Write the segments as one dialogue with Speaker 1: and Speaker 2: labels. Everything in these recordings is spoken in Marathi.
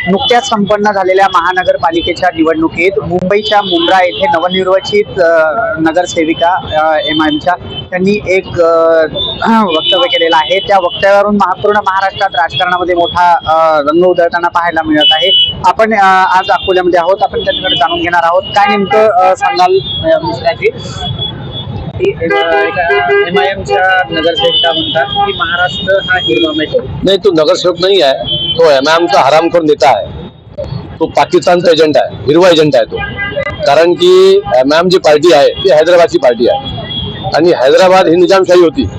Speaker 1: नुकत्याच संपन्न झालेल्या महानगरपालिकेच्या निवडणुकीत मुंबईच्या मुंब्रा येथे नवनिर्वाचित नगरसेविका एमआयएमच्या त्यांनी एक वक्तव्य केलेलं आहे। त्या वक्तव्यावरून पूर्ण महाराष्ट्रात राजकारणामध्ये मोठा रंग उधळताना पाहायला मिळत आहे। आपण आज अकोल्यामध्ये आहोत, आपण त्यांच्याकडे जाणून घेणार आहोत काय नेमकं सांगाल मिश्राजी। एमआयएमच्या नगरसेविका म्हणतात की महाराष्ट्र हा हिरवा
Speaker 2: नहीं, तो नगरसेवक नहीं है, तो एमआयएम का हरामखोर नेता है। तो पाकिस्तानचा एजंट आहे, हिरवा एजंट आहे तो। कारण की एमआयएम जी पार्टी आहे ती हैदराबादची पार्टी आहे आणि हैदराबाद ही निजामशाही होती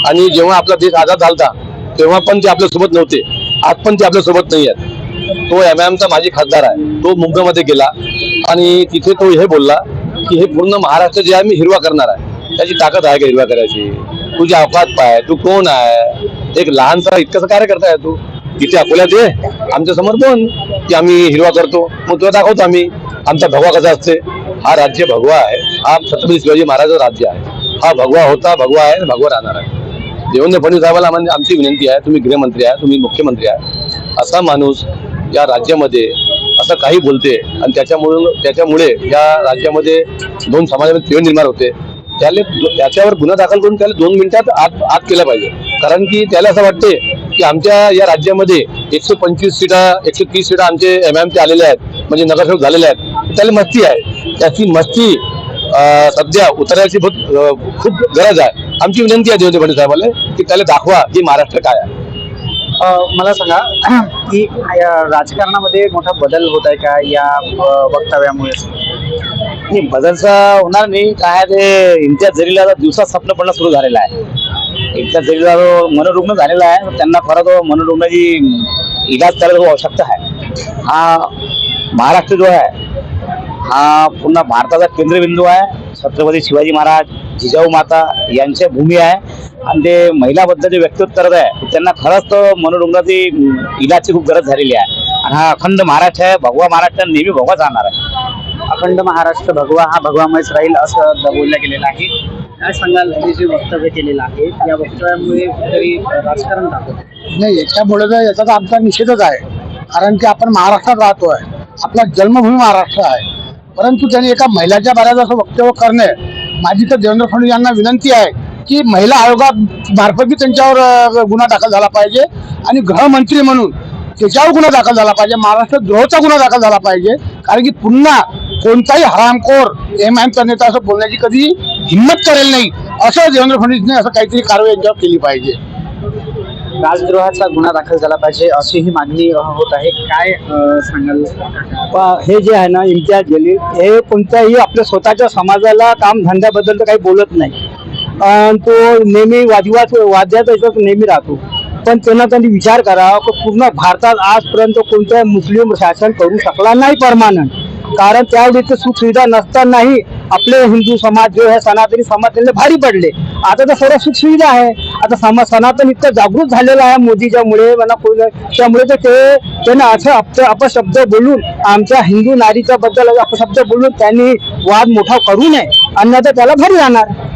Speaker 2: आणि जेव्हा आपला देश आझाद झाला तेव्हा पण ते आपल्या सोबत नव्हते, आज पण ते आपल्या सोबत नाही आहेत। तो एमआयएमचा माजी खासदार आहे, तो मुंबईमध्ये गेला आणि तिथे तो हे बोलला की हे पूर्ण महाराष्ट्र जे आहे मी हिरवा करणार आहे। त्याची ताकद आहे का हिरवा करायची? तुझी औकात पाय, तू कोण आहे? एक लहानसा इतकंसं कार्य करताय तू? तिथे अकोल्यात ये आमच्या समोर बोल की आम्ही हिरवा करतो, मग तुला दाखवतो आम्ही आमचा भगवा कसा असते। हा राज्य भगवा आहे, हा छत्रपती शिवाजी महाराजांचा राज्य आहे। हा भगवा होता, भगवा आहे आणि भगवा राहणार आहे। देवेंद्र फडणवीस साहेबांना आमची विनंती आहे, तुम्ही गृहमंत्री आहे, तुम्ही मुख्यमंत्री आहे, असा माणूस या राज्यामध्ये असं काही बोलते आणि त्याच्यामुळे या राज्यामध्ये दोन समाजामध्ये तेढ निर्माण होते। त्याच्यावर गुन्हा दाखल करून त्याला 2 मिनिटात आत केला पाहिजे। कारण की त्याला असं वाटते की आमच्या या राज्यामध्ये 125 सीटा 130 सीटा आमचे एमआयएमचे आलेले आहेत, म्हणजे नगरसेवक झालेले आहेत। त्याला मस्ती आहे, त्याची मस्ती सध्या उतरायची खूप गरज आहे। आमची विनंती आहे देवेंद्र फडणवीस साहेबांना की त्याला दाखवा की महाराष्ट्र काय आहे।
Speaker 1: मला सांगा की राजकारणामध्ये मोठा बदल होत आहे का या वक्तव्यामुळे?
Speaker 3: नाही, बदलचा होणार नाही। काय ते इम्तियाज जलीलला दिवसात स्वप्न पडणं सुरू झालेलं आहे। इम्तियाज जलीलला मनोरुग्ण झालेला आहे, त्यांना खरं तो मनोरुग्णाची इलाज करायची आवश्यकता आहे। हा महाराष्ट्र जो आहे हा पुन्हा भारताचा केंद्रबिंदू आहे। छत्रपती शिवाजी महाराज, जिजाऊ माता यांच्या भूमी आहे आणि ते महिलाबद्दल जे व्यक्तित्व करत आहे त्यांना खरंच तो मनोरुग्णाची इलाजची खूप गरज झालेली आहे। आणि हा अखंड महाराष्ट्र आहे, भगवा महाराष्ट्र नेहमी भगवाच राहणार आहे।
Speaker 1: अखंड महाराष्ट्र भगवा हा भगवामयच राहील असं बोललं गेलेलं आहे। काय सांगाल हे जे वक्तव्य केलेलं आहे या वक्तव्यामुळे तरी राजकारण दाखवत
Speaker 4: नाही, याच्यामुळे तर याचा तर आमचा निषेधच आहे। कारण की आपण महाराष्ट्रात राहतोय, आपला जन्मभूमी महाराष्ट्र आहे, परंतु त्यांनी एका महिलाच्या बाऱ्यात असं वक्तव्य करणे, माझी तर देवेंद्र फडणवीस यांना विनंती आहे की महिला आयोगामार्फत त्यांच्यावर गुन्हा दाखल झाला पाहिजे आणि गृहमंत्री म्हणून त्याच्यावर गुन्हा दाखल झाला पाहिजे, महाराष्ट्र द्रोहाचा गुन्हा दाखल झाला पाहिजे। कारण की पुन्हा कोणताही हरामखोर एमआयएमचा नेता असं बोलण्याची कधी हिंमत करेल नाही, असं देवेंद्र फडणवीसने असं काहीतरी कारवाई यांच्यावर केली पाहिजे।
Speaker 1: राजद्रोहाचा गुन्हा दाखल झाला पाहिजे अशी ही मागणी होत आहे। काय सांगाल?
Speaker 3: हे जे आहे ना इम्तियाज जलील, हे कोणत्याही आपल्या स्वतःच्या समाजाला काम धंद्याबद्दल तर काही बोलत नाही, तो नेहमी वाद्यात नेहमी राहतो। पण त्यांनी विचार करावा की पूर्ण भारतात आजपर्यंत कोणत्या मुस्लिम शासन करू शकला नाही परमानंट, कारण त्यावेळी सुख सुविधा नसतानाही आपले हिंदू समाज जो आहे सनातनी समाज त्यांना भारी पडले। आता तर सर्व सुख सुविधा आहे, आता सनातन इतकं जागृत झालेलं आहे मोदीच्यामुळे त्यामुळे तर त्यांना असं अपशब्द बोलून आमच्या हिंदू नारीच्या बद्दल अपशब्द बोलून त्यांनी वाद मोठा करू नये, अन्यथा त्याला भारी राहणार।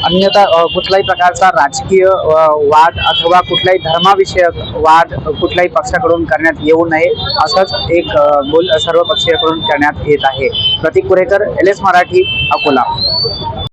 Speaker 1: अन्यथा कुठल्याही प्रकारचा राजकीय वाद अथवा कुठल्याही धर्माविषयक वाद कुठल्याही पक्षाकडून करण्यात येऊ नये असंच एक बोल सर्व पक्षीयांकडून करण्यात येत आहे। प्रतीक कुरेकर, LS मराठी, अकोला।